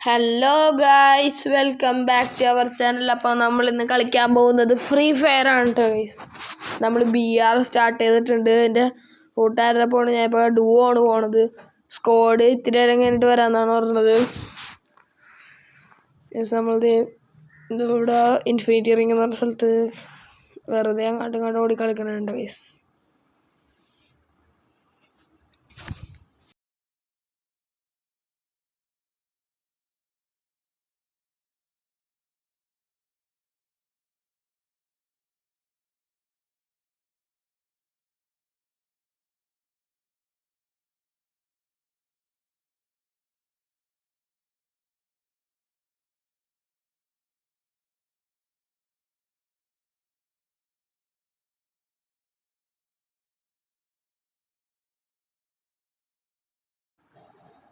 Hello guys, welcome back to our channel. അപ്പോൾ നമ്മൾ ഇന്ന് കളിക്കാൻ പോകുന്നത് ഫ്രീ ഫയർ ആണ് കേട്ടോ ഗൈസ്. നമ്മൾ BR സ്റ്റാർട്ട് ചെയ്തിട്ടുണ്ട്. എൻ്റെ കൂട്ടുകാരുടെ പോണ് ഞാൻ ഇപ്പോൾ ഡുവോ ആണ് പോണത്. സ്കോഡ് ഇത്തിരി നേരം കഴിഞ്ഞിട്ട് വരാമെന്നാണ് പറഞ്ഞത്. നമ്മളിത് ഇവിടെ ഇൻഫിനിറ്റി റിംഗ് എന്ന് പറഞ്ഞ സ്ഥലത്ത് വെറുതെ അങ്ങോട്ടും ഇങ്ങോട്ടും ഓടി കളിക്കുന്നുണ്ട് ഗൈസ്.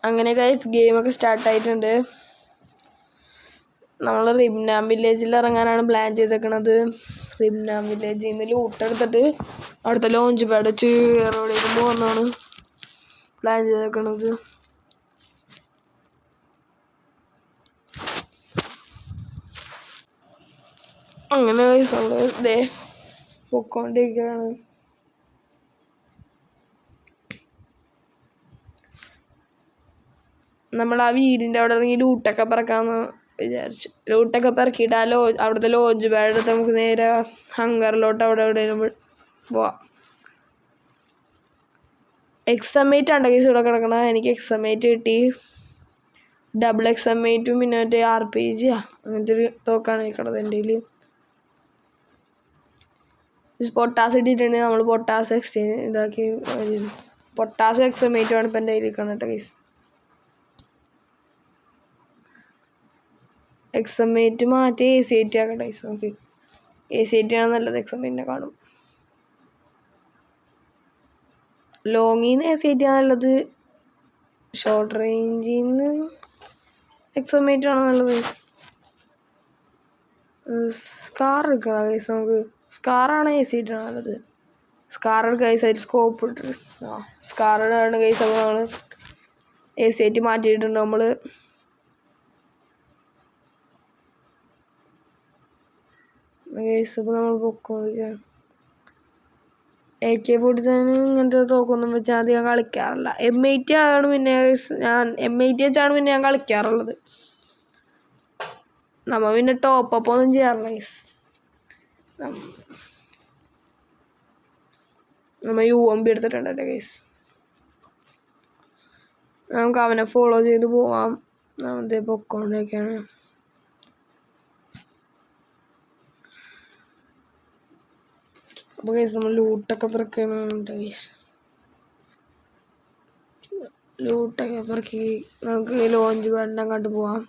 അങ്ങനെ ഗൈസ് ഗെയിമൊക്കെ സ്റ്റാർട്ടായിട്ടുണ്ട്. നമ്മൾ റിംനാം വില്ലേജിൽ ഇറങ്ങാനാണ് പ്ലാൻ ചെയ്തേക്കണത്. റിംനാം വില്ലേജിൽ നിന്ന് ലൂട്ടെടുത്തിട്ട് അവിടുത്തെ ലോഞ്ച് പാഡ് വെച്ച് എവിടേക്ക് പോകുന്നതാണ് പ്ലാൻ ചെയ്തേക്കണത്. അങ്ങനെ ഗൈസ് നമ്മൾ ഇതേ പൊക്കോണ്ടിരിക്കുകയാണ്. നമ്മൾ ആ വീടിൻ്റെ അവിടെ ഇറങ്ങി ലൂട്ടൊക്കെ പറക്കാമെന്ന് വിചാരിച്ചു. ലൂട്ടൊക്കെ പറക്കിയിട്ട് അവിടുത്തെ ലോഞ്ച് പാഡ് എടുത്ത് നമുക്ക് നേരെ ഹങ്കറിലോട്ട് അവിടെ എവിടെയും പോവാം. XM8 ആണ് കേസ് ഇവിടെ കിടക്കണം. എനിക്ക് XM8 കിട്ടി. ഡബിൾ XM8ഉം പിന്നെ മറ്റേ RPG അങ്ങനത്തെ ഒരു തോക്കാണ് കിടന്നത് എൻ്റെ കയ്യിൽ. പൊട്ടാസ് ഇട്ടിട്ടുണ്ടെങ്കിൽ നമ്മൾ പൊട്ടാസ് ഇതാക്കി പൊട്ടാസും XM8ഉം ആണ് ഇപ്പം എൻ്റെ കയ്യിൽ നിൽക്കണം കേട്ടോ കേസ്. XM8 മാറ്റി AC8 ആക്കട്ടെ ഗൈസ്. നമുക്ക് AC8 ആണ് നല്ലത്. XM8 കാണും. ലോങ്ങിൽ നിന്ന് AC8 ആണ് നല്ലത്. ഷോർട്ട് റേഞ്ചിൽ നിന്ന് XM8 ആണ് നല്ലത് ഗൈസ്. സ്കാർ എടുക്കണം ഗൈസ്. നമുക്ക് സ്കാറാണ് AC8 ആണ് നല്ലത്. സ്കാർ എടുക്കുക ഗൈസ്. അതിൽ സ്കോപ്പ് ഇട്ടിട്ട് സ്കാറാണ് ഗൈസ്. അപ്പോൾ നമ്മൾ AC8 മാറ്റിയിട്ടുണ്ട് നമ്മൾ. അപ്പോൾ നമ്മൾ പൊക്കോണ്ടിരിക്കുകയാണ്. AK-47 ഇങ്ങനത്തെ തോക്കൊന്നും വെച്ചാൽ അധികം കളിക്കാറില്ല. M8 ആണ് പിന്നെ M8 വെച്ചാണ് പിന്നെ ഞാൻ കളിക്കാറുള്ളത്. നമ്മൾ പിന്നെ ടോപ്പ് ഒന്നും ചെയ്യാറില്ല ഗൈസ്. നമ്മൾ UMP എടുത്തിട്ടുണ്ട് ഗൈസ്. നമുക്ക് അവനെ ഫോളോ ചെയ്ത് പോവാം. അതേ പൊക്കോണ്ടൊക്കെയാണ്. അപ്പോൾ ഗൈസ് നമ്മൾ ലൂട്ടൊക്കെ പെറുക്കുന്നുണ്ട് ഗൈസ്. ലൂട്ടൊക്കെ പെറുക്കി നമുക്ക് ലോഞ്ച് പാഡിൻ്റെ അങ്ങോട്ട് പോവാം.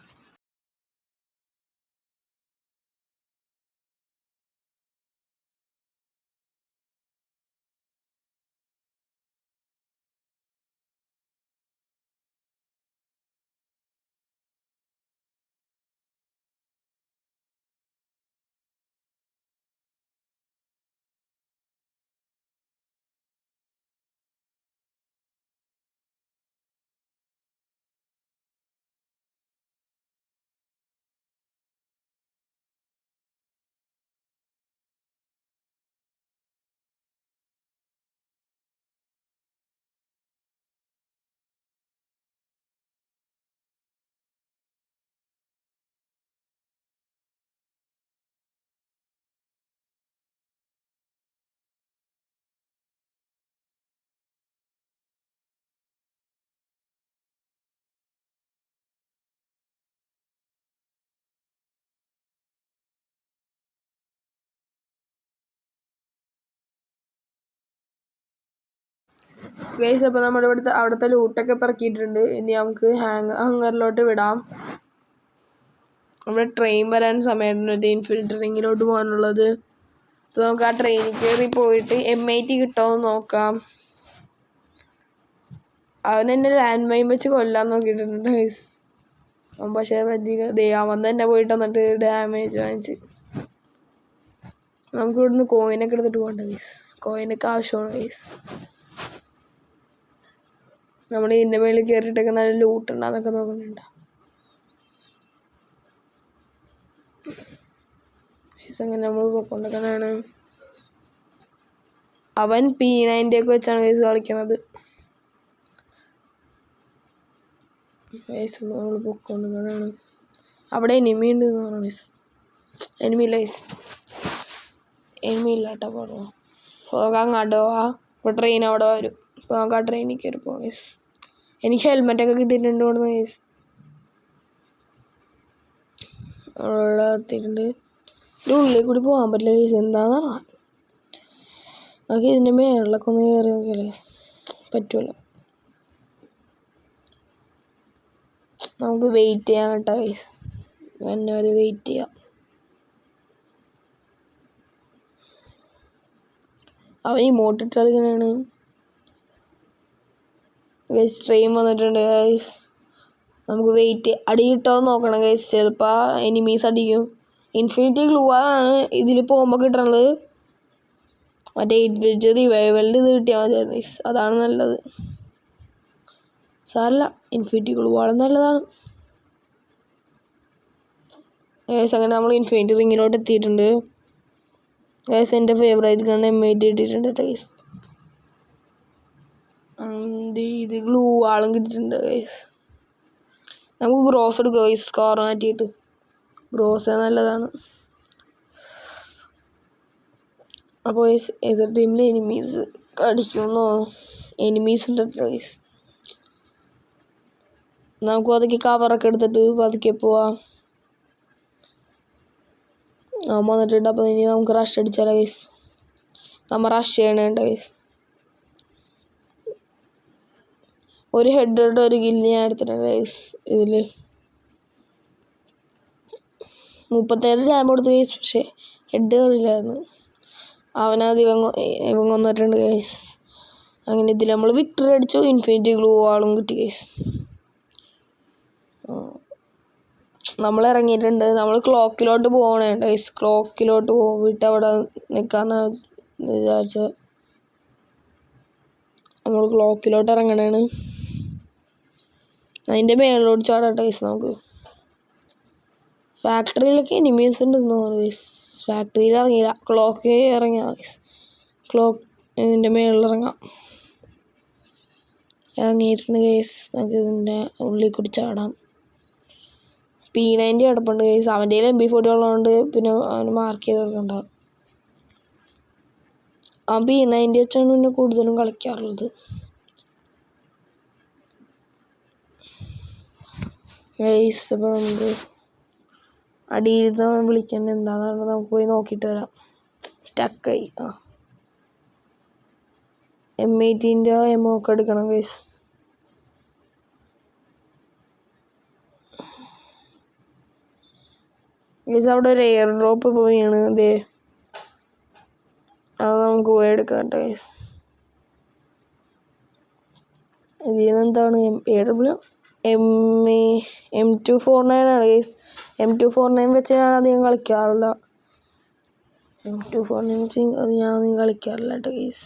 ഗൈസ് അപ്പോൾ നമ്മുടെ അവിടുത്തെ ലൂട്ടൊക്കെ പെറുക്കിയിട്ടുണ്ട്. ഇനി നമുക്ക് ഹങ്കറിലോട്ട് വിടാം. അവിടെ ട്രെയിൻ വരാൻ സമയമുണ്ട് ഇൻഫിനിറ്റി റിങ്ങിലോട്ട് പോകാനുള്ളത്. അപ്പോൾ നമുക്ക് ആ ട്രെയിനിൽ കയറി പോയിട്ട് M8 കിട്ടുമോ നോക്കാം. അവൻ എന്നെ ലാൻഡ് മൈൻ വെച്ച് കൊല്ലാൻ നോക്കിയിട്ടുണ്ട് ഗൈസ്. പക്ഷേ പറ്റിയില്ല. അവൻ തന്നെ പോയിട്ട് വന്നിട്ട് ഡാമേജ് വാങ്ങിച്ച്. നമുക്ക് ഇവിടുന്ന് കോയിനൊക്കെ എടുത്തിട്ട് പോകണ്ട ഗൈസ്. കോയിനൊക്കെ ആവശ്യമാണ് ഗൈസ്. നമ്മൾ ഇതിൻ്റെ മേളിൽ കയറിയിട്ടൊക്കെ നല്ല ലൂട്ടുണ്ടാന്നൊക്കെ നോക്കുന്നുണ്ട്. അങ്ങനെ നമ്മൾ പോയിക്കൊണ്ടിരിക്കണതാണ്. അവൻ P90 ഒക്കെ വെച്ചാണ് ഗൈസ് കളിക്കണത്. ഗൈസ് നമ്മൾ പോയിക്കൊണ്ടിരിക്കണതാണ്. അവിടെ എനിമി ഉണ്ട് എന്ന് പറഞ്ഞു ഗൈസ്. എനിമി ഇല്ല ഗൈസ്, എനിമി ഇല്ല കേട്ടോ. പോകാം അങ്ങോട്ട് പോവാം. ഇപ്പോൾ ട്രെയിൻ അവിടെ വരും. അപ്പോൾ നമുക്ക് ആ ട്രെയിനിൽ കയറി പോകാം ഗൈസ്. എനിക്ക് ഹെൽമെറ്റൊക്കെ കിട്ടിയിട്ടുണ്ട് ഇവിടുന്ന് ഗൈസ്. അവിടെ എത്തിയിട്ടുണ്ട്. ഇതിൻ്റെ ഉള്ളിൽ കൂടി പോകാൻ പറ്റില്ല ഗൈസ്, എന്താണെന്ന് പറഞ്ഞാൽ നമുക്ക് ഇതിൻ്റെ മേളിലൊക്കെ ഒന്ന് കയറി നോക്കിയാലേ പറ്റൂല. നമുക്ക് വെയിറ്റ് ചെയ്യാൻ കേട്ടോ ഗൈസ്, വരെ വെയിറ്റ് ചെയ്യാം. അവൻ ഇമോട്ടിട്ട് കളിക്കണാണ് ഗൈസ്. ട്രെയിൻ വന്നിട്ടുണ്ട് ഗൈസ്. നമുക്ക് വെയിറ്റ് അടി കിട്ടുമോ നോക്കണം ഗൈസ്. ചിലപ്പോൾ എനിമീസ് അടിക്കും. ഇൻഫിനിറ്റി ഗ്ലൂ ആണ് ഇതിൽ പോകുമ്പോൾ കിട്ടണത്. മറ്റേ 8 റിവൈവലിൻ്റെ ഇത് കിട്ടിയാൽ മതിയായിരുന്നു ഗൈസ്, അതാണ് നല്ലത്. സാരല്ല, ഇൻഫിനിറ്റി ഗ്ലൂ ആളും നല്ലതാണ് ഗൈസ്. അങ്ങനെ നമ്മൾ ഇൻഫിനിറ്റി റിങ്ങിലോട്ട് എത്തിയിട്ടുണ്ട് ഗൈസ്. എൻ്റെ ഫേവറേറ്റ് ഗൺ M80 ഇട്ടിട്ടുണ്ട് ഗൈസ്. ഇത് ഗ്ലൂ ആളും കിട്ടിയിട്ടുണ്ട് ഗൈസ്. നമുക്ക് ഗ്രോസ് എടുക്കാം ഗൈസ്, സ്കാർ മാറ്റിയിട്ട്. ഗ്രോസ് നല്ലതാണ്. അപ്പോൾ എതിർ ടീമിൽ എനിമീസ് കടിക്കുന്നു. എനിമീസ് ഉണ്ട് ഗൈസ്. നമുക്ക് പതുക്കെ കവറൊക്കെ എടുത്തിട്ട് പതുക്കെ പോവാം. വന്നിട്ടുണ്ട്. അപ്പോൾ ഇനി നമുക്ക് റഷ് അടിച്ചാലോ ഗൈസ്. നമ്മൾ റഷ് ചെയ്യണേണ്ട ഗൈസ്. ഒരു ഹെഡ് ഒരു കില്ല് ഞാൻ എടുത്തിട്ടുണ്ട് ഗൈസ്. ഇതിൽ 37 ഡാമേജ് കൊടുത്ത് ഗൈസ്, പക്ഷേ ഹെഡ് കയറില്ലായിരുന്നു. അവനത് ഇവൻ കൊന്നിട്ടുണ്ട് ഗൈസ്. അങ്ങനെ ഇതിൽ നമ്മൾ വിക്ടറി അടിച്ചു. ഇൻഫിനിറ്റി ഗ്ലൂ ആളും കിട്ടി ഗൈസ്. നമ്മൾ ഇറങ്ങിയിട്ടുണ്ട്. നമ്മൾ ക്ലോക്കിലോട്ട് പോകണേ ഗൈസ്. ക്ലോക്കിലോട്ട് പോയിട്ട് അവിടെ നിൽക്കാമെന്ന് വിചാരിച്ചത്. നമ്മൾ ക്ലോക്കിലോട്ട് ഇറങ്ങണേണ്. അതിൻ്റെ മേളിലോട്ട് ചാടാം ഗൈസ്. നമുക്ക് ഫാക്ടറിയിലൊക്കെ എനിമീസ് ഉണ്ടെന്ന് തോന്നുന്നു ഗൈസ്. ഫാക്ടറിയിൽ ഇറങ്ങിയില്ല, ക്ലോക്ക് ഇറങ്ങിയ ഗൈസ്. ക്ലോക്ക് ഇതിൻ്റെ മേളിൽ ഇറങ്ങാം. ഇറങ്ങിയിട്ടുണ്ട് ഗൈസ്. നമുക്ക് ഇതിൻ്റെ ഉള്ളിൽ കൂടി ചാടാം. P90 കിടപ്പുണ്ട് ഗൈസ്. അവൻ്റെ കയ്യിൽ MP40 ഉള്ളതുകൊണ്ട് പിന്നെ അവന് മാർക്ക് ചെയ്ത് കൊടുക്കണ്ട. ആ P90 വെച്ചാണ് പിന്നെ കൂടുതലും കളിക്കാറുള്ളത് ഗൈസ്. അപ്പോൾ നമുക്ക് അടിയിൽ നിന്ന് വിളിക്കേണ്ടത് എന്താണെന്ന് നമുക്ക് പോയി നോക്കിയിട്ട് വരാം. സ്റ്റക്കായി. M80 എമോ ഒക്കെ എടുക്കണം ഗൈസ്. ഗൈസ് അവിടെ ഒരു എയർ ഡ്രോപ്പ് പോയാണ്. ഇതേ അത് നമുക്ക് പോയി എടുക്കാം കേട്ടോ ഗൈസ്. ഇതിൽ നിന്ന് എന്താണ് M249 ആണ് ഗൈസ്. M249 വെച്ച് ഞാൻ അധികം കളിക്കാറില്ല. M249 വെച്ച് അത് ഞാൻ അധികം കളിക്കാറില്ല കേട്ടോ ഗൈസ്.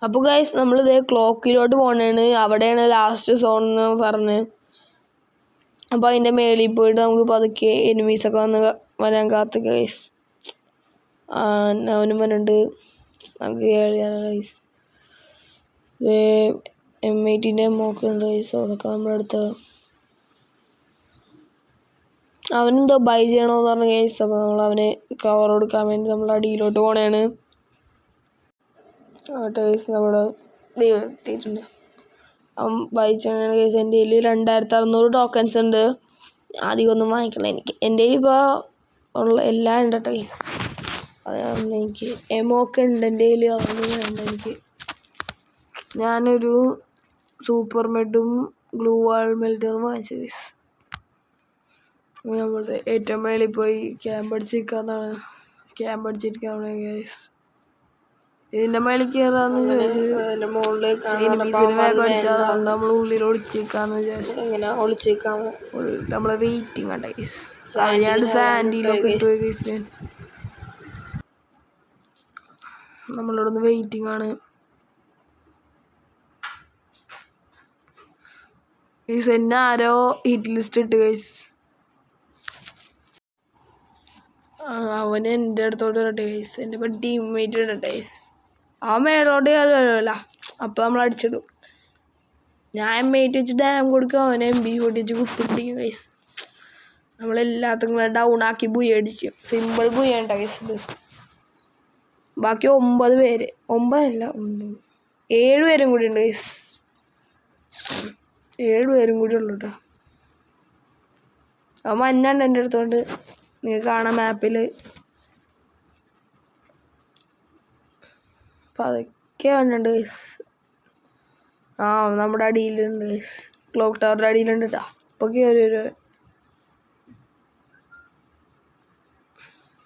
അപ്പോൾ ഗൈസ് നമ്മളിതേ ക്ലോക്കിലോട്ട് പോകണേണ്. അവിടെയാണ് ലാസ്റ്റ് സോൺ എന്ന് പറഞ്ഞ്. അപ്പോൾ അതിൻ്റെ മേളിൽ പോയിട്ട് നമുക്ക് പതുക്കെ എനിമീസൊക്കെ വരാൻ കാത്ത് ഗൈസ്. അവനും വന്നിട്ട് നമുക്ക് ഗൈസ്. M80 മോക്കുണ്ട് guys. അതൊക്കെ നമ്മളെടുത്ത് അവനെന്തോ ബൈ ചെയ്യണമെന്ന് പറഞ്ഞ ഗൈസ്. അപ്പോൾ നമ്മൾ അവന് കവർ കൊടുക്കാൻ വേണ്ടി നമ്മൾ അടിയിലോട്ട് പോകണേണ്. ഗൈസ് നമ്മുടെ എത്തിയിട്ടുണ്ട്. അവൻ ബൈ ചെയ്യണ ഗൈസ്. എൻ്റെ കയ്യിൽ 2600 ടോക്കൺസ് ഉണ്ട്. അധികം ഒന്നും വാങ്ങിക്കണം എനിക്ക്. എൻ്റെ കയ്യിൽ ഇപ്പോൾ ഉള്ള എല്ലാം ഉണ്ട് കേട്ടോ ഗൈസ്. അതാണ് എനിക്ക് എമോക്കെ ഉണ്ട് എൻ്റെ കയ്യിൽ. അതൊന്നും വേണ്ട എനിക്ക്. ഞാനൊരു സൂപ്പർ മെഡും ഗ്ലൂ വാൾ മെൽറ്ററും വാങ്ങിച്ചു ഗൈസ്. നമ്മളുടെ ഏറ്റവും മേളിൽ പോയി ക്യാമ്പ് അടിച്ചിരിക്കാണ് ഗൈസ്. ഇതിൻ്റെ മേളിൽ കയറാന്ന് നമ്മൾ ഉള്ളിൽ ഒളിച്ചേക്കാന്ന് വിചാരിച്ചു. ഇങ്ങനെ ഒളിച്ചേക്കാം. നമ്മളെ വെയിറ്റിംഗ് ആണ് ഗൈസ്. സാൻഡിയിലൊക്കെ ഇട്ട് ഗൈസ്. നമ്മളിവിടെ നിന്ന് വെയിറ്റിംഗ് ആണ് ഗൈസ്. എന്നെ ആരോ ഹിറ്റ് ലിസ്റ്റ് ഇട്ട് ഗൈസ്. അവന് എൻ്റെ അടുത്തോട്ട് വരട്ടെ ഗൈസ്. എൻ്റെ ഇപ്പം ടീംമേറ്റ് ഇടട്ടെ ഗൈസ്. ആ മേളോട്ട് കയറി വരുമല്ല. അപ്പോൾ നമ്മൾ അടിച്ചിടും. ഞാൻ M8 വെച്ച് ഡാം കൊടുക്കും. അവനെ MP40 വെച്ച് കുത്തിപ്പിടിക്കും ഗൈസ്. നമ്മളെല്ലാത്തും കൂടെ ഡൗൺ ആക്കി ബുയ അടിക്കും. സിമ്പിൾ ബുയ്യണ്ട ഗൈസ് ഇത്. ബാക്കി 9 പേര്, 9 അല്ല 7 പേരും കൂടി ഉണ്ട് ഗൈസ്. 7 പേരും കൂടി ഉള്ളു കേട്ടോ. അവൻ മഞ്ഞണ്ട് എൻ്റെ അടുത്തോണ്ട്. നിങ്ങൾക്ക് കാണാം മാപ്പിൽ. അപ്പം അതൊക്കെ വന്നിട്ടുണ്ട് ഗൈസ്. നമ്മുടെ അടിയിലുണ്ട് ഗൈസ്. ക്ലോക്ക് ടവറിൻ്റെ അടിയിലുണ്ട് കേട്ടോ. അപ്പോൾ കയറി വരും.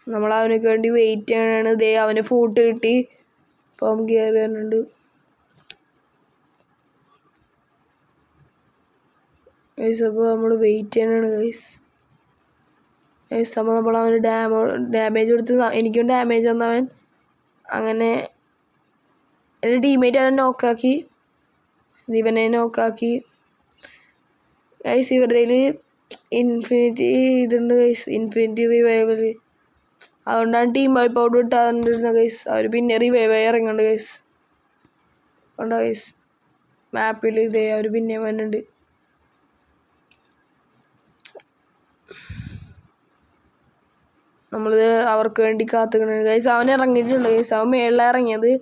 നമ്മൾ അവനക്ക് വേണ്ടി വെയിറ്റ് ചെയ്യണതാണ്. ഇതേ അവന് ഫൂട്ട് കിട്ടി. അപ്പോൾ അവൻ കയറി വരുന്നുണ്ട് ഗൈസ്. അപ്പോൾ നമ്മൾ വെയിറ്റ് ചെയ്യണതാണ് ഗൈസ്. അപ്പോൾ നമ്മൾ അവന് ഡാമേജ് കൊടുത്ത് എനിക്കും ഡാമേജ് തന്നവൻ. അങ്ങനെ എൻ്റെ ടീമേറ്റ് അവനെ നോക്കാക്കി. ഇവനെ നോക്കാക്കി ഗൈസ്. ഇവരുടെ ഇൻഫിനിറ്റി ഇതുണ്ട് ഗൈസ്. Infinity revival. അതുകൊണ്ടാണ് ടീം വൈപ്പ് ഔട്ട് ഇട്ടാണ്ടിരുന്നത് ഗൈസ്. അവർ പിന്നെ റിവൈവ് ആയി ഇറങ്ങുന്നുണ്ട് ഗൈസ്. ഉണ്ടോ ഗൈസ് മാപ്പിൽ ഇതേ അവർ പിന്നെ വന്നിട്ടുണ്ട്. നമ്മളിത് അവർക്ക് വേണ്ടി കാത്തുക്കണുണ്ട് ഗൈസ്. അവൻ ഇറങ്ങിയിട്ടുണ്ട് ഗൈസ്. അവൻ മേളിലാണ് ഇറങ്ങിയത്.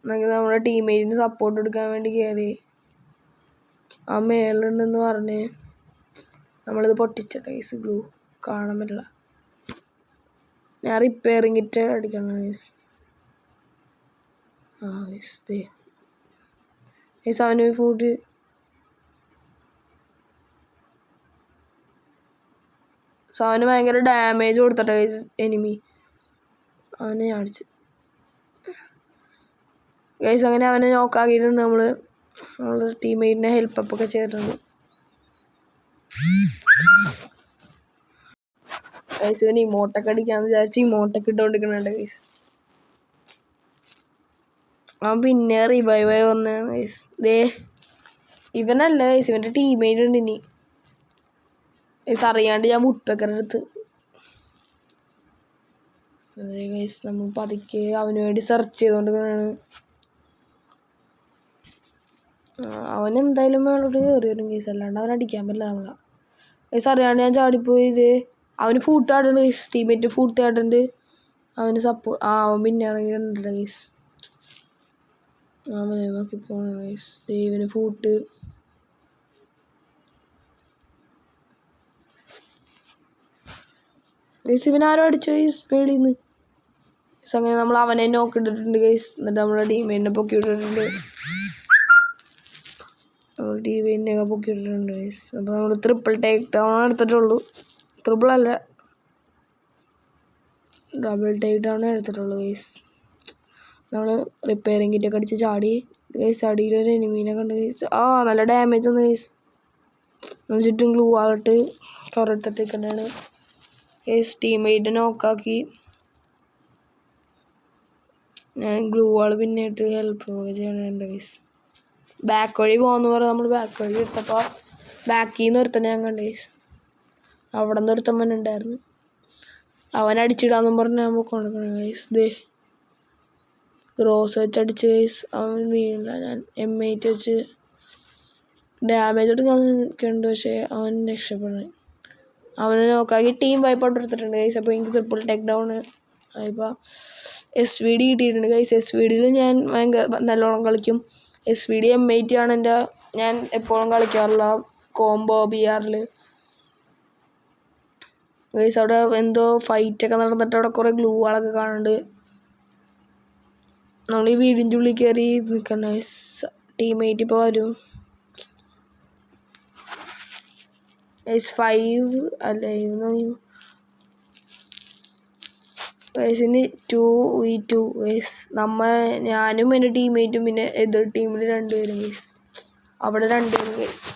നമ്മുടെ ടീമേറ്റിന് സപ്പോർട്ട് എടുക്കാൻ വേണ്ടി കയറി. ആ മേളുണ്ടെന്ന് പറഞ്ഞ് നമ്മളിത് പൊട്ടിച്ചിട്ട ഗൈസ്. ഗ്ലൂ കാണാൻ പറ്റില്ല. ഞാൻ റിപ്പയറിങ് കിറ്റ് അടിക്കണം ഗൈസ്. ഗൈസ് അവന് ഫുഡ് അവന് ഭയങ്കര ഡാമേജ് കൊടുത്തിട്ട ഗൈസ് എനിമി. അവനെ അടിച്ച് ഗൈസ്. അങ്ങനെ അവനെ നോക്കാക്കിയിട്ടുണ്ട്. നമ്മളെ ടീംമേറ്റിനെ ഹെൽപ്പ് ഒക്കെ ചെയ്തിട്ടുണ്ട് ഗൈസ്. ഇവന് ഇമോട്ടൊക്കെ അടിക്കാന്ന് വിചാരിച്ച് ഇമോട്ടൊക്കെ ഇട്ടുകൊണ്ടിരിക്കുന്നുണ്ട് ഗൈസ്. അവൻ പിന്നെ റിവൈവ് ആയി വന്നതാണ് ഗൈസ്. ഇവനല്ല ഗൈസ്. ഇവൻ്റെ ടീംമേറ്റ് ഉണ്ട് ഇനി ഗൈസ്. അറിയാണ്ട് ഞാൻ വുഡ്പെക്കർ എടുത്ത്. അതെ ഗൈസ്. നമ്മൾ പതുക്കെ അവന് വേണ്ടി സെർച്ച് ചെയ്തുകൊണ്ടിരിക്കുകയാണ്. അവനെന്തായാലും മേളോട്ട് കയറി വരും ഗൈസ്. അല്ലാണ്ട് അവൻ അടിക്കാൻ പറ്റില്ല നമ്മളെ ഗൈസ്. അറിയാണ്ട് ഞാൻ ചാടിപ്പോയി. അവന് ഫൂട്ട് ആടുന്നുണ്ട് ഗൈസ്. ടീമേറ്റ് ഫൂട്ട് ആടുന്നുണ്ട്. അവന് സപ്പോർട്ട് അവൻ പിന്നെ ഇറങ്ങിയിട്ടുണ്ട് ഗൈസ്. അവനെ നോക്കി പോകണം ഗൈസ്. ഇവന് ഫൂട്ട് ഗൈസ്. ഇവനാരോ അടിച്ചു ഗൈസ് പേടിയിൽ നിന്ന് ഗൈസ്. അങ്ങനെ നമ്മൾ അവനെ നോക്കിയിട്ടിട്ടുണ്ട് ഗൈസ്. എന്നിട്ട് നമ്മളെ ടീമേറ്റിനെ പൊക്കി ഇട്ടിട്ടുണ്ട്. ടീമേറ്റിനെയൊക്കെ പൊക്കി ഇട്ടിട്ടുണ്ട് ഗൈസ്. അപ്പോൾ നമ്മൾ ട്രിപ്പിൾ ടേക്ക് ഡൗൺ എടുത്തിട്ടുള്ളൂ. ട്രിപ്പിൾ അല്ല, ഡബിൾ ടേക്ക് ഡൗൺ എടുത്തിട്ടുള്ളൂ ഗൈസ്. നമ്മൾ റിപ്പയറിങ് കിറ്റൊക്കെ അടിച്ച് ചാടി ഗൈസ്. അടിയിലൊരു എനിമീനെ കണ്ട് ഗൈസ്. നല്ല ഡാമേജ് വന്നു ഗൈസ്. നമ്മൾ ചുറ്റും ഗ്ലൂ ആയിട്ട് കവർ എടുത്തിട്ടേക്കാണ് ഗൈസ്. ടീംമേറ്റ് നോക്കാക്കി ഞാൻ ഗ്ലൂ വാൾ പിന്നെ ഇട്ട് ഹെൽപ്പ് ചെയ്യണുണ്ട് ഗൈസ്. ബാക്ക് വഴി പോകാമെന്ന് പറഞ്ഞാൽ നമ്മൾ ബാക്ക് വഴി എടുത്തപ്പോൾ ബാക്കിൽ നിന്ന് ഒരുത്തന്നെ ഞാൻ കണ്ടു ഗൈസ്. അവിടെ നിന്ന് ഒരുത്തമ്മൻ ഉണ്ടായിരുന്നു, അവൻ അടിച്ചിടാന്നും പറഞ്ഞ് ഞാൻ കൊണ്ടുപോകണം ഗൈസ്. ക്രോസ് വെച്ച് അടിച്ച് ഗൈസ്, അവൻ വീണില്ല. ഞാൻ M8 വെച്ച് ഡാമേജ് എടുക്കാൻ നിൽക്കുന്നുണ്ട്, പക്ഷേ അവൻ രക്ഷപ്പെടുന്നു. അവനെ നോക്കാക്കി ടീം വൈപ്പോട്ട് എടുത്തിട്ടുണ്ട് ഗൈസ്. അപ്പോൾ എനിക്ക് ട്രിപ്പിൾ ടേക്ക് ഡൗൺ ഇപ്പോൾ SVD കിട്ടിയിട്ടുണ്ട് ഗൈസ്. SVDയിൽ ഞാൻ നല്ലോണം കളിക്കും. SVD M8 ആണ് ഞാൻ എപ്പോഴും കളിക്കാറുള്ള കോംബോ BRൽ ഗൈസ്. അവിടെ എന്തോ ഫൈറ്റൊക്കെ നടന്നിട്ട് അവിടെ കുറേ ഗ്ലൂ വാളൊക്കെ കാണുന്നുണ്ട്. നമ്മൾ ഈ വീടിൻ്റെ ഉള്ളിൽ കയറി നിൽക്കണം ഗൈസ്. ടീമേറ്റ് ഇപ്പോൾ വരും ഗൈസ്. 5 അല്ല ഗൈസിന് 2v2 ഗൈസ്. ഞാനും എൻ്റെ ടീമേറ്റും പിന്നെ എതിർ ടീമിൽ 2 പേരും ഗൈസ്. അവിടെ 2 പേരും ഗൈസ്.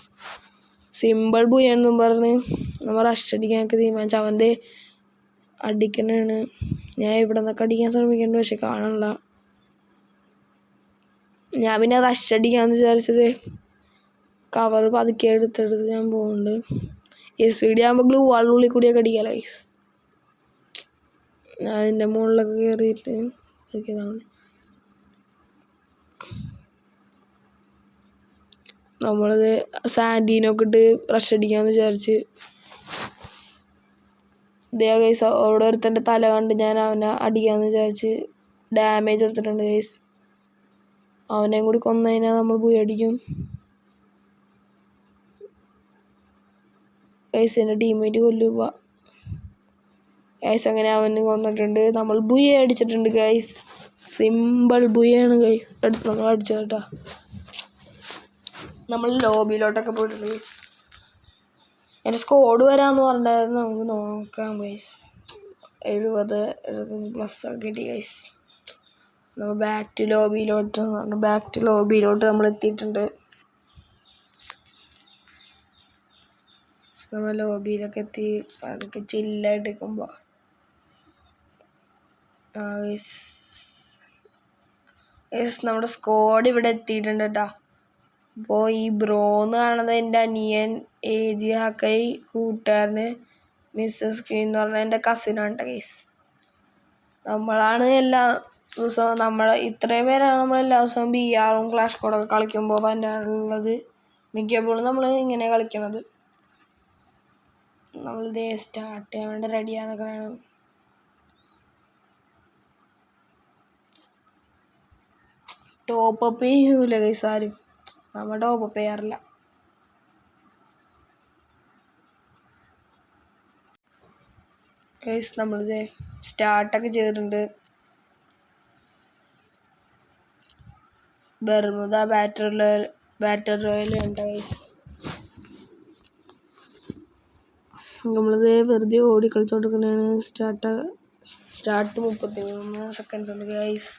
സിമ്പിൾ ബുയെന്നും പറഞ്ഞ് നമ്മൾ റഷ് അടിക്കാനൊക്കെ തീരുമാനിച്ചു. അവൻ്റെ അടിക്കണാണ്. ഞാൻ ഇവിടെ നിന്നൊക്കെ അടിക്കാൻ ശ്രമിക്കുന്നുണ്ട്, പക്ഷെ കാണണില്ല. ഞാൻ പിന്നെ റഷ് അടിക്കാമെന്ന് വിചാരിച്ചത് കവർ പതുക്കെ എടുത്തെടുത്ത് ഞാൻ പോകുന്നുണ്ട്. SVD ആകുമ്പോൾ ഗ്ലൂ വാളിനുള്ളിൽ കൂടിയൊക്കെ അടിക്കാമല്ലോ ഗൈസ്. ഞാൻ അതിൻ്റെ മുകളിലൊക്കെ കയറിയിട്ട് അടിക്കുന്നതാണ്. നമ്മളത് സാൻഡീനൊക്കെ ഇട്ട് റഷ് അടിക്കാമെന്ന് വിചാരിച്ച് ഗൈസ്. അവിടെ ഒരുത്തൻ്റെ തല കണ്ട് ഞാൻ അവനെ അടിക്കാമെന്ന് വിചാരിച്ച് ഡാമേജ് എടുത്തിട്ടുണ്ട് ഗൈസ്. അവനെയും കൂടി കൊന്നു കഴിഞ്ഞാൽ നമ്മൾ പോയി അടിക്കും ഗൈസ്. എൻ്റെ ടീമേറ്റ് കൊല്ലുക ഗൈസ്. അങ്ങനെ അവന് കൊന്നിട്ടുണ്ട്. നമ്മൾ ബുയ അടിച്ചിട്ടുണ്ട് ഗൈസ്. Simple ബുയാണ് guys. നമ്മൾ അടിച്ചത് കേട്ടോ. നമ്മൾ ലോബിയിലോട്ടൊക്കെ പോയിട്ടുണ്ട് ഗൈസ്. എൻ്റെ സ്കോഡ് വരാമെന്ന് പറഞ്ഞിട്ടായിരുന്നു. നമുക്ക് നോക്കാം ഗൈസ്. 70-75+ കിട്ടി ഗൈസ്. നമ്മൾ ബാക്ക് ടു ലോബിയിലോട്ട് നമ്മൾ എത്തിയിട്ടുണ്ട്. നമ്മൾ ലോബിയിലൊക്കെ എത്തി അതൊക്കെ ചില്ലായിട്ട് നിൽക്കുമ്പോൾ നമ്മുടെ സ്ക്വാഡ് ഇവിടെ എത്തിയിട്ടുണ്ട് കേട്ടോ. അപ്പോൾ ഈ ബ്രോന്ന് കാണുന്നത് എൻ്റെ അനിയൻ AG ഹക്കൈ, കൂട്ടുകാരന് മിസ്സസ് ക്വീൻ എന്ന് പറഞ്ഞാൽ എൻ്റെ കസിനാണ് കേട്ടോ ഗൈസ്. നമ്മളാണ് എല്ലാ ദിവസവും ഇത്രയും പേരാണ് നമ്മൾ എല്ലാ ദിവസവും BRും ക്ലാഷ് കോഡൊക്കെ കളിക്കുമ്പോൾ വരാറുള്ളത്. മിക്കപ്പോഴും നമ്മൾ ഇങ്ങനെ കളിക്കണത്. നമ്മളിത് സ്റ്റാർട്ട് ചെയ്യാൻ വേണ്ടി റെഡിയാന്നൊക്കെ വേണം. ടോപ്പപ്പ് ചെയ്യൂല ഗൈസ് ആരും. നമ്മൾ ടോപ്പപ്പ് ചെയ്യാറില്ല. ഗൈസ് നമ്മളിത് സ്റ്റാർട്ടൊക്കെ ചെയ്തിട്ടുണ്ട്. ബർമുദ ബാറ്റർ റോയൽ ഉണ്ട് ഗൈസ്. നമ്മളിത് വെറുതെ ഓടി കളിച്ചോണ്ടിരിക്കുന്നതാണ്. സ്റ്റാർട്ട് 33 സെക്കൻഡ്സ് ഉണ്ട് ഗൈസ്.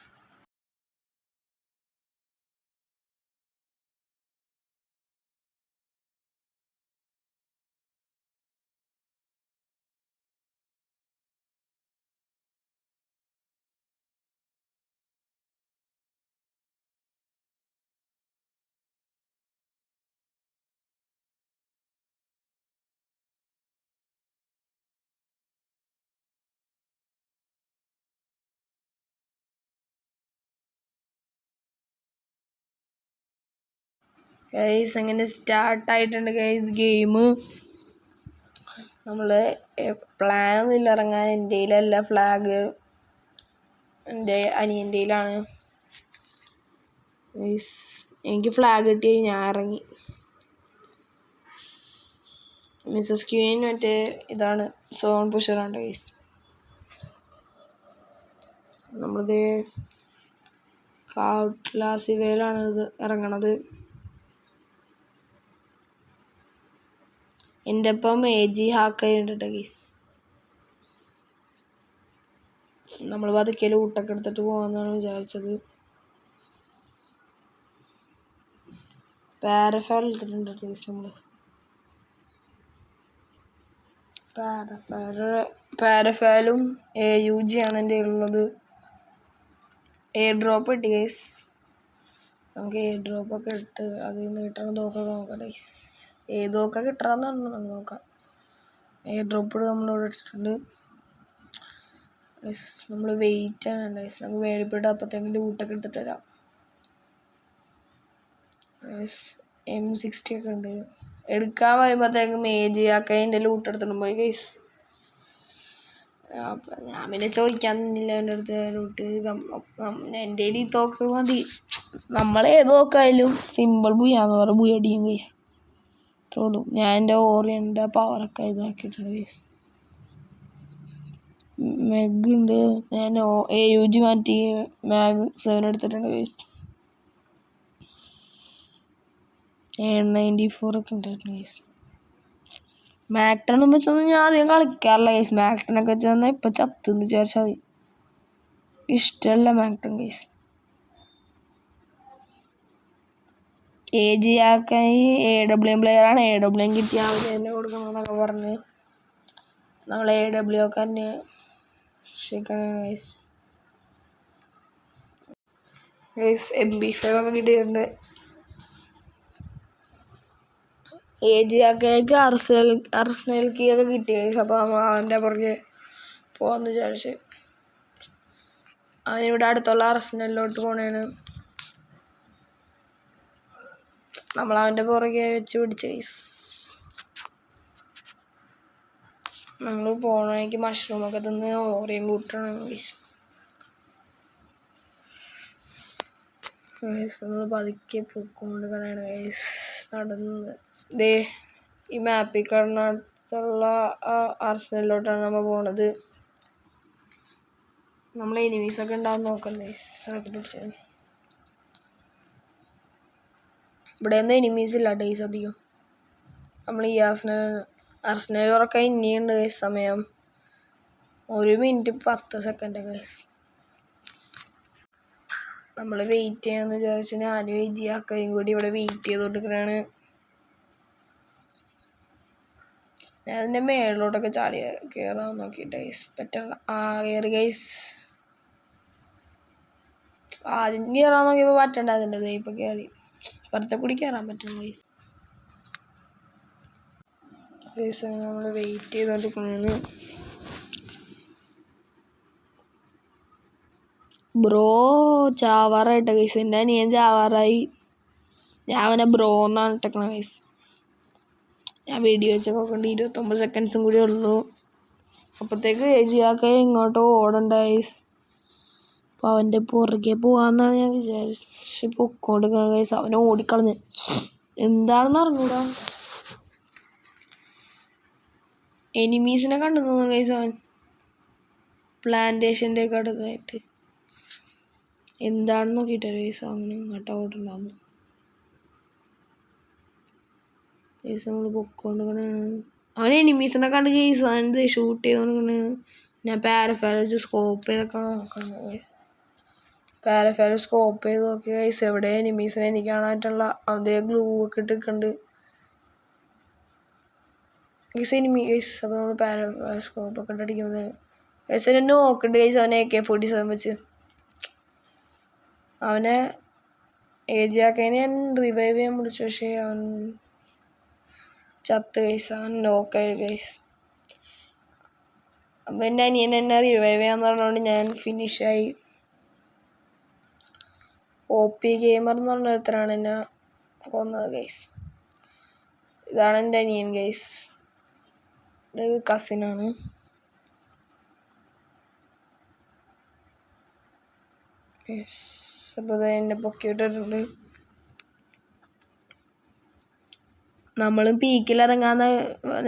ഗൈസ് അങ്ങനെ സ്റ്റാർട്ടായിട്ടുണ്ട് ഗൈസ് ഗെയിം. നമ്മൾ പ്ലാനൊന്നും ഇല്ല ഇറങ്ങാൻ. എൻ്റെ കയ്യിലല്ല ഫ്ലാഗ്, എൻ്റെ അനിയൻ്റെ കയ്യിലാണ് ഗൈസ്. എനിക്ക് ഫ്ലാഗ് കിട്ടി, ഞാൻ ഇറങ്ങി. മിസ്സസ് ക്വീൻ മറ്റേ ഇതാണ്, സോൺ പുഷറാണ് ഗൈസ്. നമ്മളിത് കാട്ട്ലാസിവയിലാണ് ഇത് ഇറങ്ങണത്. എൻ്റെ ഒപ്പം AG ഹാക്കൈ ഉണ്ട് കേട്ടോ ഗൈസ്. നമ്മൾ പതുക്കെ ലൂട്ടൊക്കെ എടുത്തിട്ട് പോകാമെന്നാണ് വിചാരിച്ചത്. പാരഫയർ എടുത്തിട്ടുണ്ട് ഗൈസ്. നമ്മൾ പാരഫയലും AUG ആണ് എൻ്റെ ഉള്ളത്. എയർ ഡ്രോപ്പ് കിട്ടി ഗൈസ്. നമുക്ക് എയർ ഡ്രോപ്പൊക്കെ ഇട്ട് അതിൽ നിന്ന് കിട്ടണ തോക്കൊക്കെ നോക്കാം ഗൈസ്. ഏത് തോക്കാ കിട്ടണമെന്ന് പറഞ്ഞു നമുക്ക് നോക്കാം. എയർ ഡ്രോപ്പ് നമ്മളിവിടെ ഇട്ടിട്ടുണ്ട് ഗൈസ്. നമ്മൾ വെയിറ്റ് ആണ് ഗൈസ്. നമുക്ക് മേടിപ്പിട്ട് അപ്പോഴത്തേക്കും ലൂട്ടൊക്കെ എടുത്തിട്ട് വരാം ഗൈസ്. M60 ഒക്കെ ഉണ്ട്. എടുക്കാൻ വരുമ്പോഴത്തേക്കും മേജിയാക്കെ അതിൻ്റെ ലൂട്ട് എടുത്തിട്ട് പോയി ഗൈസ്. അപ്പം ഞാൻ പിന്നെ ചോദിക്കാൻ നിന്നില്ല എൻ്റെ അടുത്ത് ലൂട്ട്. എൻ്റെ ഈ തോക്ക് മതി. നമ്മളേത് തോക്കായാലും സിമ്പിൾ ബുയാന്ന് പറഞ്ഞാൽ ബുയ അടിയും ഗൈസ്. അത്രയുള്ളൂ. ഞാൻ എൻ്റെ ഓറിയൻ്റെ പവറൊക്കെ ഇതാക്കിയിട്ടുണ്ട് ഗൈസ്. മെഗ് ഉണ്ട്. ഞാൻ AUG മാറ്റി മാഗ് 7 എടുത്തിട്ടുണ്ട് ഗൈസ്. 94 ഒക്കെ ഉണ്ടായിരുന്നു ഗൈസ്. മാക്ടണും വെച്ചൊന്നും ഞാൻ അധികം കളിക്കാറില്ല ഗൈസ്. മാക്ടനൊക്കെ വെച്ച് തന്നാൽ ഇപ്പം ചത്തുന്ന് വിചാരിച്ചാൽ മതി. ഇഷ്ടമല്ല മാക്ടൺ ഗൈസ്. AG ആക്കാൻ AWM പ്ലെയറാണ്. AWM കിട്ടിയാൽ അവർ തന്നെ കൊടുക്കണമെന്നൊക്കെ പറഞ്ഞ് നമ്മൾ AW ഒക്കെ തന്നെ ശരിക്കണം ഗൈസ്. ഗൈസ് MP5 ഒക്കെ കിട്ടിയിട്ടുണ്ട്. AG ആക്കാനേക്ക് അർസനൽ കീ ഒക്കെ കിട്ടി ഗൈസ്. അപ്പോൾ നമ്മൾ അവൻ്റെ പുറകെ പോകാമെന്ന് വിചാരിച്ച് അവനിവിടെ അടുത്തുള്ള അർസനലിലോട്ട് പോണേണ്. നമ്മൾ അവൻ്റെ പുറകെ വെച്ച് പിടിച്ച് ഗൈസ്. നമ്മൾ പോകണമെങ്കിൽ മഷ്റൂമൊക്കെ തിന്ന് ഓറിയും കൂട്ടണം ഗൈസ്. നമ്മൾ പതുക്കെ പൊക്കോണ്ട് കളയാണ് ഗൈസ്. നടന്ന് ദേ ഈ മാപ്പിൽ കിടന്നുള്ള അർസനലിലോട്ടാണ് നമ്മൾ പോണത്. നമ്മൾ എനിമീസൊക്കെ ഉണ്ടാവും നോക്കണ്ട ഗൈസ്. അതൊക്കെ പിടിച്ച് ഇവിടെ ഒന്നും എനിമീസ് ഇല്ല ഗൈസ് അധികം. നമ്മൾ ഈ അർസനൽ തുറക്കാൻ ഇനിയുണ്ട് ഗൈസ് സമയം. 1 മിനിറ്റ് 10 സെക്കൻഡ് ഗൈസ്. നമ്മൾ വെയിറ്റ് ചെയ്യാന്ന് വിചാരിച്ച് ഞാനും AG ആക്കയും കൂടി ഇവിടെ വെയിറ്റ് ചെയ്തോണ്ടിരിക്കണാണ്. ഞാൻ അതിൻ്റെ മേളിലോട്ടൊക്കെ ചാടി കയറാൻ നോക്കിയിട്ട് ഗൈസ് പറ്റില്ല. കയറി ഗൈസ്. ആദ്യം കയറാൻ നോക്കിയപ്പോൾ പറ്റണ്ടായിരുന്നില്ല. ഇപ്പം കയറി. പുറത്തെ കൂടി കയറാൻ പറ്റണം ഗൈസ്. ഗൈസ് നമ്മൾ വെയിറ്റ് ചെയ്തോണ്ടിരിക്കണാണ്. ബ്രോ ചാവാറായിട്ട ഗൈസ്. എൻ്റെ അനിയൻ ചാവാറായി. ഞാൻ അവനെ ബ്രോ എന്നാണ് ഇട്ടേക്കണ ഗൈസ്. ഞാൻ വീഡിയോ വെച്ചൊക്കെ കൊണ്ട് 29 സെക്കൻഡ്സും കൂടി ഉള്ളൂ. അപ്പോഴത്തേക്ക് AG ആക്കാൻ ഇങ്ങോട്ടോ ഓടണ്ട ഗൈസ്. അപ്പോൾ അവൻ്റെ പുറകെ പോകാമെന്നാണ് ഞാൻ വിചാരിച്ച് പൊക്കോണ്ടിരിക്കണം ഗൈസ്. അവനെ ഓടിക്കളഞ്ഞ് എന്താണെന്ന് അറിഞ്ഞൂടാ. എനിമീസിനെ കണ്ടു തോന്നുന്നു ഗൈസ്. അവൻ പ്ലാന്റേഷൻ്റെ ഒക്കെ അടുത്തായിട്ട് എന്താണെന്ന് നോക്കിയിട്ട് ഗൈസ് അങ്ങനെ ഇങ്ങോട്ട് ഓടുണ്ടാകുന്നു ഗൈസ്. നമ്മൾ പൊക്കോണ്ടിരിക്കണാണ്. അവൻ എനിമീസിനെ കണ്ട് ഗൈസ് അവൻ ഷൂട്ട് ചെയ്തോണ്ടിരിക്കണാണ്. ഞാൻ പാരഫാലസ് സ്കോപ്പ് ചെയ്തൊക്കെ നോക്കണം. പാരഫാലസ് സ്കോപ്പ് ചെയ്ത് നോക്കി ഗൈസ് എവിടെ എനിമീസിനെ എനിക്ക് കാണാനായിട്ടുള്ള അതേ ഗ്ലൂ ഒക്കെ ഇട്ടിട്ടുണ്ട് ഗൈസ് എനിമി ഗൈസ്. അപ്പോൾ നമ്മൾ പാരഫാലസ് സ്കോപ്പൊക്കെ ഇട്ടടിക്കുന്നത് ഗൈസ് എന്നെ നോക്കുന്നുണ്ട് ഗൈസ്. അവനെ AK-47 വെച്ച് അവനെ AG ആക്കതിനെ ഞാൻ റിവൈവ് ചെയ്യാൻ പിടിച്ചു. പക്ഷേ അവൻ ചത്ത് ഗൈസ്. അവൻ നോക്കായി ഗൈസ്. അപ്പം എൻ്റെ അനിയൻ എന്നെ റിവൈവ് ചെയ്യാന്ന് പറഞ്ഞുകൊണ്ട് ഞാൻ ഫിനിഷായി. OP ഗെയിമർ എന്ന് പറഞ്ഞ ഒരുത്തരാണ് എന്നെ കൊന്നത് ഗൈസ്. ഇതാണ് എൻ്റെ അനിയൻ ഗൈസ്. ഇത് കസിനാണ്. യെസ്. അപ്പോൾ എന്നെ പൊക്കിയിട്ടിട്ടുണ്ട്. നമ്മളും പീക്കിലിറങ്ങാന്ന്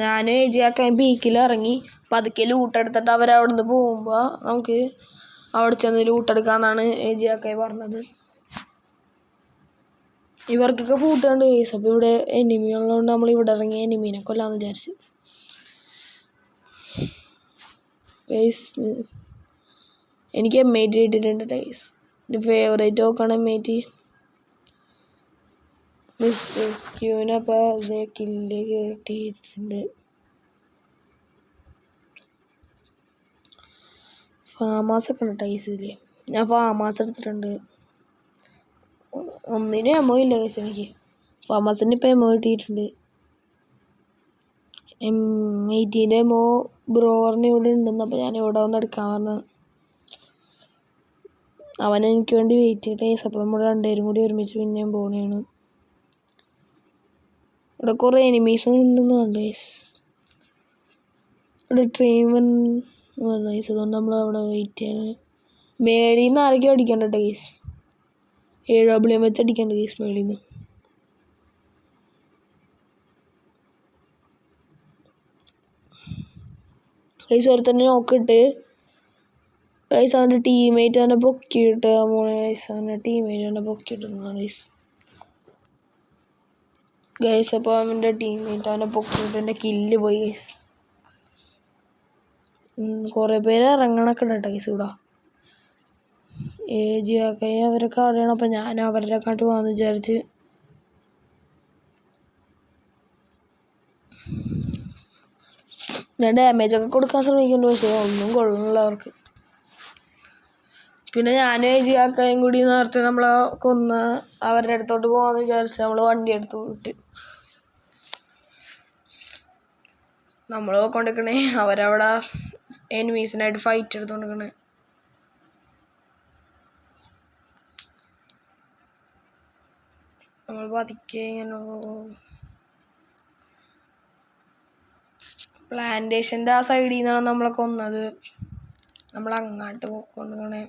ഞാനും AG ആക്കാൻ പീക്കിലിറങ്ങി പതുക്കെ ലൂട്ടെടുത്തിട്ട് അവരവിടെ നിന്ന് പോകുമ്പോൾ നമുക്ക് അവിടെ ചെന്ന് ലൂട്ടെടുക്കാമെന്നാണ് AG ആക്കാൻ പറഞ്ഞത്. ഇവർക്കൊക്കെ പൂട്ടുണ്ട് കേസ്. അപ്പോൾ ഇവിടെ എനിമി ഉള്ളതുകൊണ്ട് നമ്മൾ ഇവിടെ ഇറങ്ങി എനിമീനെ കൊല്ലാന്ന് വിചാരിച്ചു ഗൈസ്. എനിക്ക് M80 കിട്ടിയിട്ടുണ്ട് ഗൈസ്. എൻ്റെ ഫേവറേറ്റ് നോക്കാണ് M80. മിസ്റ്റർ സ്ക്യൂവിന് അപ്പോൾ ഇതേ കില്ല് കിട്ടിയിട്ടുണ്ട്. ഫാമാസൊക്കെ ഉണ്ട് ടൈസിൽ. ഞാൻ ഫാമാസ് എടുത്തിട്ടുണ്ട്. ഒന്നിനും എമോ ഇല്ല ഗൈസ് എനിക്ക്. ഫാമാസിന് ഇപ്പം എമോ കിട്ടിയിട്ടുണ്ട്. M18 എമോ ബ്രോറിന് ഇവിടെ ഉണ്ടെന്ന്. അപ്പോൾ ഞാൻ ഇവിടെ വന്ന് എടുക്കാൻ പറഞ്ഞത്. അവൻ എനിക്ക് വേണ്ടി വെയിറ്റ് ചെയ്ത് ഗൈസ്. അപ്പോൾ നമ്മൾ രണ്ടുപേരും കൂടി ഒരുമിച്ച് പിന്നെയും പോകണേണ്. ഇവിടെ കുറേ എനിമീസ് ഉണ്ടെന്ന് കണ്ടു ഗൈസ്. ഇവിടെ ട്രെയിൻ ഗൈസ്. അതുകൊണ്ട് നമ്മൾ അവിടെ വെയിറ്റ് ചെയ്യണം. മേളിൽ നിന്ന് ആരൊക്കെയോ അടിക്കണ്ട ഗൈസ്. 7W വെച്ച് അടിക്കണ്ട ഗൈസ് മേളിൽ നിന്ന്. ഗൈസ് ഒരുത്തന്നെ നോക്കിയിട്ട് ഗൈസ് അവൻ്റെ ടീമേറ്റ് അവനെ പൊക്കിയിട്ട് ഗൈസ് അവൻ്റെ ടീമേറ്റ് അവനെ പൊക്കിയിട്ടാണ് ഗൈസ്. അപ്പോൾ അവൻ്റെ ടീമേറ്റ് അവനെ പൊക്കിയിട്ട് എൻ്റെ കില്ല് പോയി ഗൈസ്. കുറേ പേര് ഇറങ്ങണൊക്കെ ഉണ്ട് കേട്ടോ ഗൈസ് ഇവിടെ. AG അവരൊക്കെ അവിടെയാണ്. അപ്പം ഞാൻ അവരുടെ കാട്ട് പോകാമെന്ന് വിചാരിച്ച് ഞാൻ ഡാമേജൊക്കെ കൊടുക്കാൻ ശ്രമിക്കുന്നുണ്ട്. പക്ഷേ ഒന്നും കൊള്ളുന്നില്ല അവർക്ക്. പിന്നെ ഞാനും AG കൂടി നേരത്തെ നമ്മളെ കൊന്ന് അവരുടെ അടുത്തോട്ട് പോകാമെന്ന് വിചാരിച്ച് നമ്മൾ വണ്ടി എടുത്ത് പോയിട്ട് നമ്മൾ പോയിക്കൊണ്ടിരിക്കണേ. അവരവിടെ എനിമീസിനായിട്ട് ഫൈറ്റ് എടുത്തുകൊണ്ടിരിക്കണേ. നമ്മൾ പതുക്കെ ഇങ്ങനെ പ്ലാന്റേഷൻ്റെ ആ സൈഡിൽ നിന്നാണ് നമ്മളെ കൊന്നത്. നമ്മൾ അങ്ങോട്ട് പോയിക്കൊണ്ടിരിക്കണേ.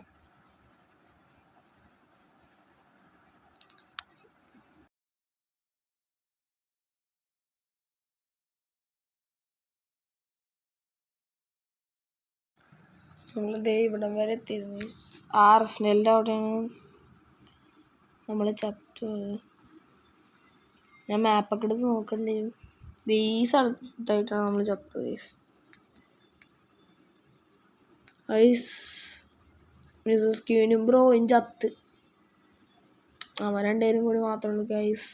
നമ്മൾ ദേ ഇവിടം വരെ എത്തിയിരുന്നു. ആർസെനലിൻ്റെ അവിടെയാണ് നമ്മൾ ചത്തു. ഞാൻ മാപ്പൊക്കെ എടുത്ത് നോക്കണ്ടേ. ഈ സ്ഥലത്തായിട്ടാണ് നമ്മൾ ചത്തത് മിസ്സസ് ക്യൂനും ബ്രോയും ചത്ത്. അവൻ രണ്ടുപേരും കൂടി മാത്രമേ ഉള്ളൂ ഗൈസ്.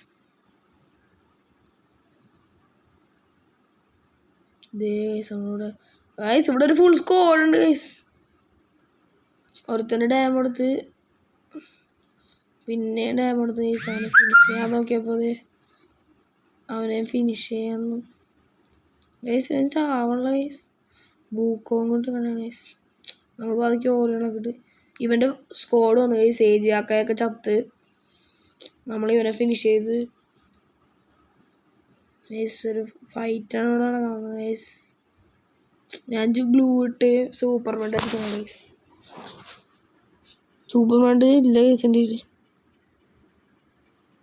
നമ്മളോട് ഗൈസ് ഇവിടെ ഒരു ഫുൾ സ്ക്വാഡ് ഉണ്ട് ഗൈസ്. ഒരുത്തൻ്റെ ഡാം എടുത്ത് പിന്നെ ഡാം എടുത്ത് ഗൈസ്. അവനെ ഫിനിഷ് ചെയ്യാൻ നോക്കിയപ്പോൾ അവനെ ഫിനിഷ് ചെയ്യാന്ന് ഗൈസ്. ഞാൻ ചാവണ ഗൈസ്. ബൂക്കോങ് കൊണ്ട് കാണാണ് ഗൈസ്. നമ്മൾ ബാധിക്ക് ഓരോണക്കിട്ട് ഇവൻ്റെ സ്ക്വാഡ് വന്നു ഗൈസ്. AG ചത്ത്. നമ്മൾ ഇവനെ ഫിനിഷ് ചെയ്ത് ഗൈസ്. ഒരു ഫൈറ്റാണ് ഇവിടെ നടക്കുന്നത് ഗൈസ്. ഞാൻ ഗ്ലൂ ഇട്ട് സൂപ്പർമാൻ അടിക്കണം ഗൈസ്. സൂപ്പർമാൻ ഇല്ല ഗൈസ് എൻ്റെ കയ്യിൽ.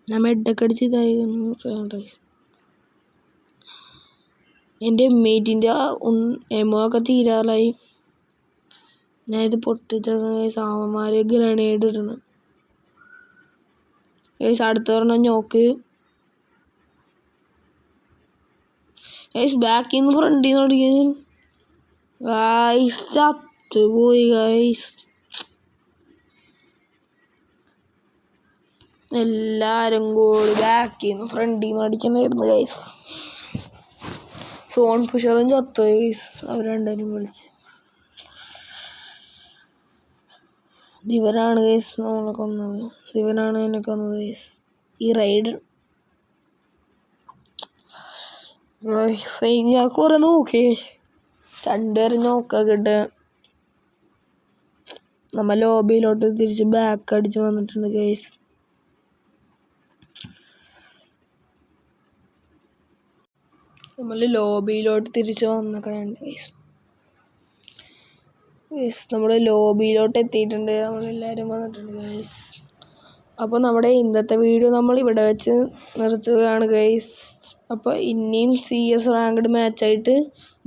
ഞാൻ മെഡൊക്കെ അടിച്ച് ഇതായി ഗൈസ്. എൻ്റെ M18 എമോ ഒക്കെ തീരാറായി. ഞാൻ ഇത് പൊട്ടിച്ചിടണം ഗൈസ്. അവന്മാർ ഗ്രനേഡ് ഇടണം ഗൈസ്. അടുത്ത പറഞ്ഞ നോക്ക് ഗൈസ്. ബാക്കിൽ നിന്ന് ഫ്രണ്ടിൽ നിന്ന് ഓടിക്കാൻ ഗൈസ്. ചത്തുപോയി ഗൈസ്. എല്ലാവരും കൂടി ബാക്കിൽ നിന്ന് ഫ്രണ്ടിൽ നിന്ന് അടിക്കണമായിരുന്നു ഗൈസ്. സോൺ പുഷറും ചത്തു ഗൈസ്. അവർ രണ്ടുപേരും വിളിച്ച്. ദിവനാണ് ഗൈസ് നമ്മളെ കൊന്നത്. ദിവനാണ് എന്നെ കൊന്നത് ഗൈസ്. ഈ റൈഡ് ഞാൻ കുറെ നോക്കി. രണ്ടുപേരും നോക്കിട്ട് നമ്മൾ ലോബിയിലോട്ട് തിരിച്ച് ബാക്ക് അടിച്ച് വന്നിട്ടുണ്ട് ഗൈസ്. നമ്മൾ ലോബിയിലോട്ട് തിരിച്ച് വന്നിട്ടുണ്ട് ഗൈസ്. നമ്മൾ ലോബിയിലോട്ട് എത്തിയിട്ടുണ്ട്. നമ്മളെല്ലാവരും വന്നിട്ടുണ്ട് ഗൈസ്. അപ്പോൾ നമ്മുടെ ഇന്നത്തെ വീഡിയോ നമ്മൾ ഇവിടെ വെച്ച് നിർത്തുകയാണ് ഗൈസ്. അപ്പോൾ ഇനിയും CS റാങ്ക്ഡ് മാച്ചായിട്ട്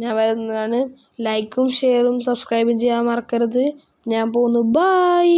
ഞാൻ വരുന്നതാണ്. ലൈക്കും ഷെയറും സബ്സ്ക്രൈബും ചെയ്യാൻ മറക്കരുത്. ഞാൻ പോകുന്നു. ബൈ.